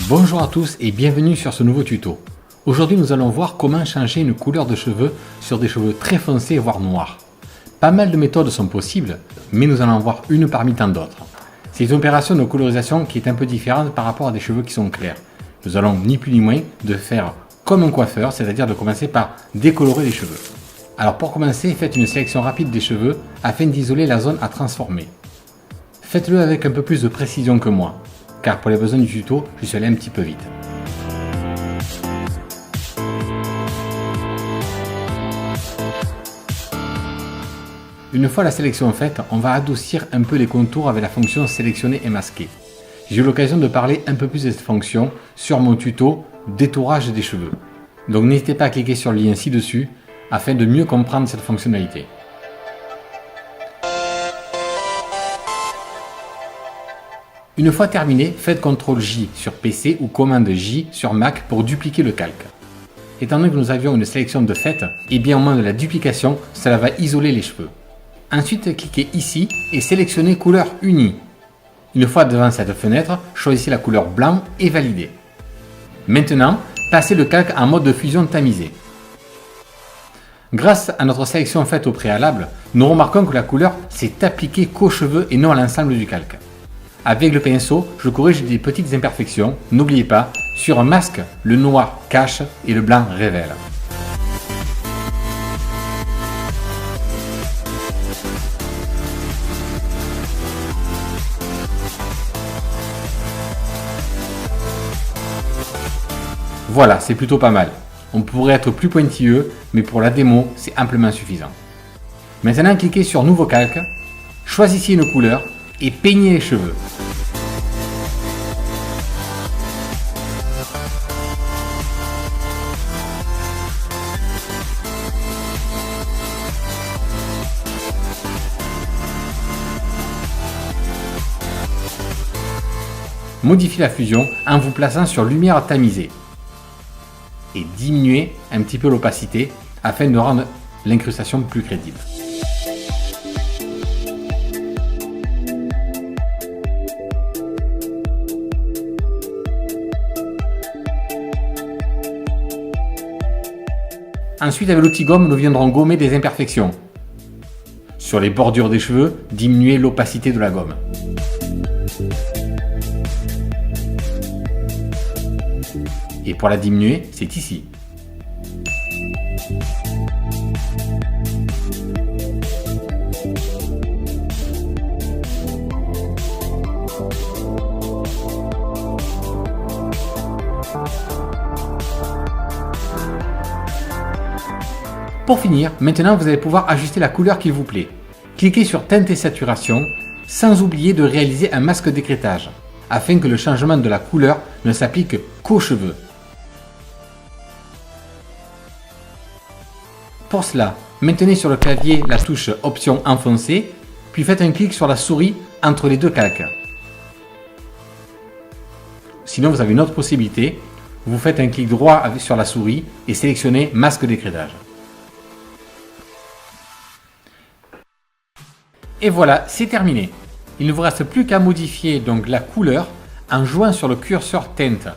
Bonjour à tous et bienvenue sur ce nouveau tuto. Aujourd'hui nous allons voir comment changer une couleur de cheveux sur des cheveux très foncés voire noirs. Pas mal de méthodes sont possibles, mais nous allons en voir une parmi tant d'autres. C'est une opération de colorisation qui est un peu différente par rapport à des cheveux qui sont clairs. Nous allons ni plus ni moins de faire comme un coiffeur, c'est-à-dire de commencer par décolorer les cheveux. Alors pour commencer, faites une sélection rapide des cheveux afin d'isoler la zone à transformer. Faites-le avec un peu plus de précision que moi, car pour les besoins du tuto, je suis allé un petit peu vite. Une fois la sélection faite, on va adoucir un peu les contours avec la fonction sélectionner et masquer. J'ai eu l'occasion de parler un peu plus de cette fonction sur mon tuto détourage des cheveux. Donc n'hésitez pas à cliquer sur le lien ci-dessus afin de mieux comprendre cette fonctionnalité. Une fois terminé, faites CTRL-J sur PC ou commande J sur Mac pour dupliquer le calque. Étant donné que nous avions une sélection de fait, et bien au moment de la duplication, cela va isoler les cheveux. Ensuite, cliquez ici et sélectionnez couleur unie. Une fois devant cette fenêtre, choisissez la couleur blanc et validez. Maintenant, passez le calque en mode de fusion tamisé. Grâce à notre sélection faite au préalable, nous remarquons que la couleur s'est appliquée qu'aux cheveux et non à l'ensemble du calque. Avec le pinceau, je corrige des petites imperfections. N'oubliez pas, sur un masque, le noir cache et le blanc révèle. Voilà, c'est plutôt pas mal. On pourrait être plus pointilleux, mais pour la démo, c'est amplement suffisant. Maintenant, cliquez sur Nouveau calque, choisissez une couleur et peignez les cheveux. Modifiez la fusion en vous plaçant sur lumière tamisée et diminuez un petit peu l'opacité afin de rendre l'incrustation plus crédible. Ensuite, avec l'outil gomme, nous viendrons gommer des imperfections. Sur les bordures des cheveux, diminuez l'opacité de la gomme. Et pour la diminuer, c'est ici. Pour finir, maintenant vous allez pouvoir ajuster la couleur qu'il vous plaît. Cliquez sur Teinte et Saturation, sans oublier de réaliser un masque d'écrêtage, afin que le changement de la couleur ne s'applique qu'aux cheveux. Pour cela, maintenez sur le clavier la touche Option enfoncée, puis faites un clic sur la souris entre les deux calques. Sinon, vous avez une autre possibilité, vous faites un clic droit sur la souris et sélectionnez Masque d'écrêtage. Et voilà, c'est terminé. Il ne vous reste plus qu'à modifier donc la couleur en jouant sur le curseur teinte.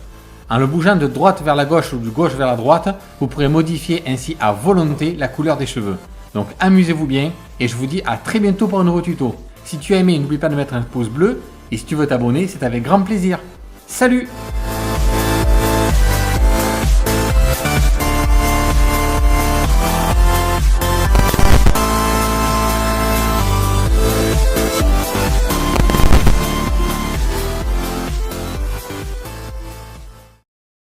En le bougeant de droite vers la gauche ou de gauche vers la droite, vous pourrez modifier ainsi à volonté la couleur des cheveux. Donc amusez-vous bien et je vous dis à très bientôt pour un nouveau tuto. Si tu as aimé, n'oublie pas de mettre un pouce bleu et si tu veux t'abonner, c'est avec grand plaisir. Salut!